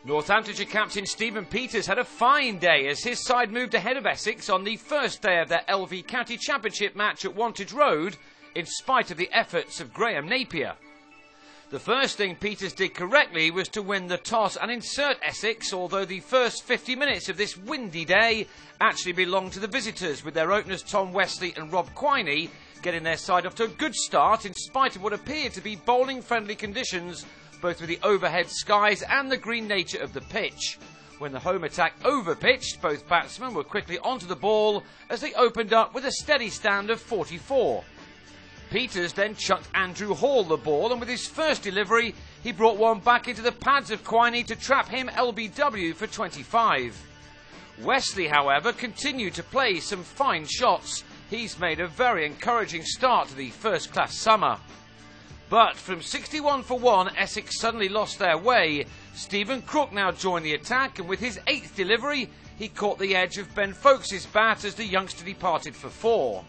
Northamptonshire captain Stephen Peters had a fine day as his side moved ahead of Essex on the first day of their LV County Championship match at Wantage Road, in spite of the efforts of Graham Napier. The first thing Peters did correctly was to win the toss and insert Essex, although the first 50 minutes of this windy day actually belonged to the visitors, with their openers Tom Wesley and Rob Quiney getting their side off to a good start in spite of what appeared to be bowling-friendly conditions, both with the overhead skies and the green nature of the pitch. When the home attack overpitched, both batsmen were quickly onto the ball as they opened up with a steady stand of 44. Peters then chucked Andrew Hall the ball, and with his first delivery, he brought one back into the pads of Quiney to trap him LBW for 25. Wesley, however, continued to play some fine shots. He's made a very encouraging start to the first-class summer. But from 61 for 1, Essex suddenly lost their way. Stephen Crook now joined the attack, and with his 8th delivery, he caught the edge of Ben Folkes' bat as the youngster departed for 4.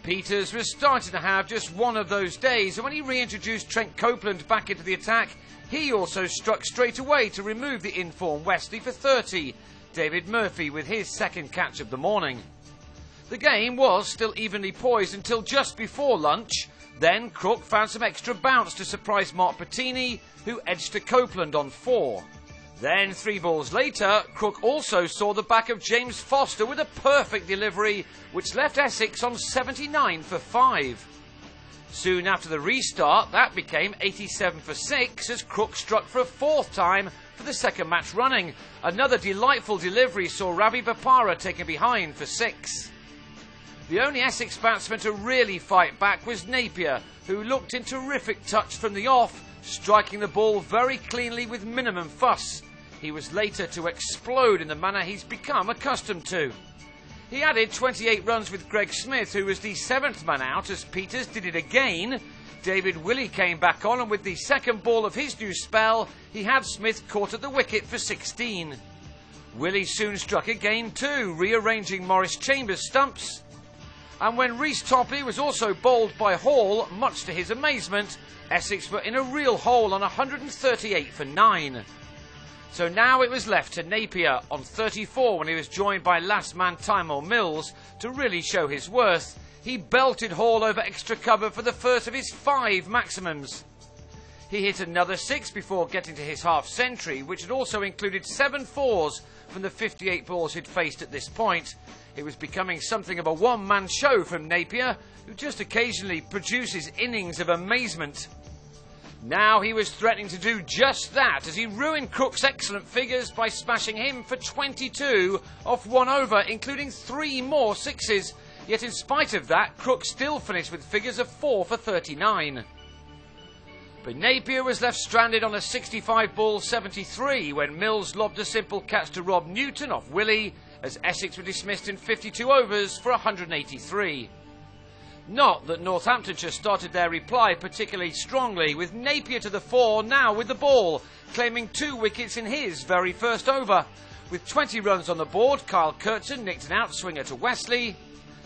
Peters was starting to have just one of those days, and when he reintroduced Trent Copeland back into the attack, he also struck straight away to remove the in-form Wesley for 30, David Murphy with his second catch of the morning. The game was still evenly poised until just before lunch. Then Crook found some extra bounce to surprise Mark Bettini, who edged to Copeland on 4. Then 3 balls later, Crook also saw the back of James Foster with a perfect delivery, which left Essex on 79 for 5. Soon after the restart, that became 87 for 6 as Crook struck for a 4th time for the second match running. Another delightful delivery saw Ravi Bapara taken behind for 6. The only Essex batsman to really fight back was Napier, who looked in terrific touch from the off, striking the ball very cleanly with minimum fuss. He was later to explode in the manner he's become accustomed to. He added 28 runs with Greg Smith, who was the 7th man out as Peters did it again. David Willey came back on, and with the second ball of his new spell, he had Smith caught at the wicket for 16. Willey soon struck again too, rearranging Maurice Chambers' stumps. And when Rhys Topley was also bowled by Hall, much to his amazement, Essex were in a real hole on 138 for 9. So now it was left to Napier on 34 when he was joined by last man Tymor Mills to really show his worth. He belted Hall over extra cover for the first of his 5 maximums. He hit another 6 before getting to his half-century, which had also included 7 fours from the 58 balls he'd faced at this point. It was becoming something of a one-man show from Napier, who just occasionally produces innings of amazement. Now he was threatening to do just that as he ruined Crook's excellent figures by smashing him for 22 off 1 over, including 3 more 6s. Yet in spite of that, Crook still finished with figures of 4 for 39. But Napier was left stranded on a 65-ball 73 when Mills lobbed a simple catch to Rob Newton off Willey, as Essex were dismissed in 52 overs for 183. Not that Northamptonshire started their reply particularly strongly, with Napier to the fore now with the ball, claiming 2 wickets in his very first over. With 20 runs on the board, Kyle Curtin nicked an outswinger to Wesley.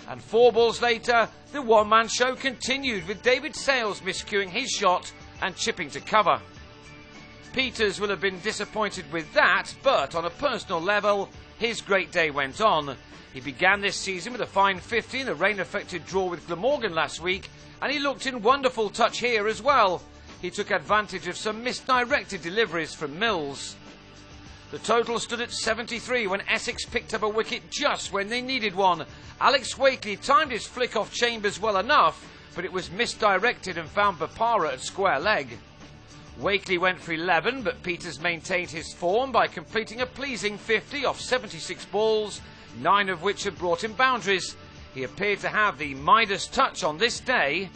And 4 balls later, the one-man show continued, with David Sales miscuing his shot and chipping to cover. Peters will have been disappointed with that, but on a personal level, his great day went on. He began this season with a fine 50 in the rain-affected draw with Glamorgan last week, and he looked in wonderful touch here as well. He took advantage of some misdirected deliveries from Mills. The total stood at 73 when Essex picked up a wicket just when they needed one. Alex Wakely timed his flick off Chambers well enough, but it was misdirected and found Bapara at square leg. Wakely went for 11, but Peters maintained his form by completing a pleasing 50 off 76 balls, 9 of which had brought him boundaries. He appeared to have the Midas touch on this day.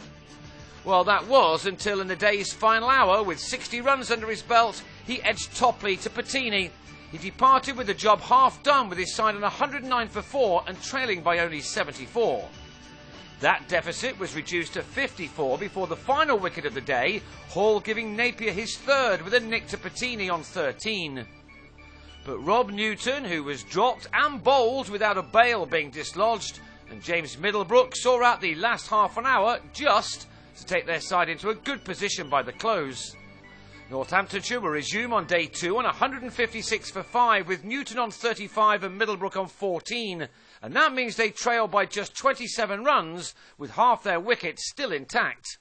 Well, that was until in the day's final hour, with 60 runs under his belt, he edged Topley to Bettini. He departed with the job half done, with his side on 109 for 4 and trailing by only 74. That deficit was reduced to 54 before the final wicket of the day, Hall giving Napier his 3rd with a nick to Bettini on 13. But Rob Newton, who was dropped and bowled without a bail being dislodged, and James Middlebrook saw out the last half an hour just to take their side into a good position by the close. Northamptonshire will resume on day 2 on 156 for 5, with Newton on 35 and Middlebrook on 14. And that means they trail by just 27 runs, with half their wickets still intact.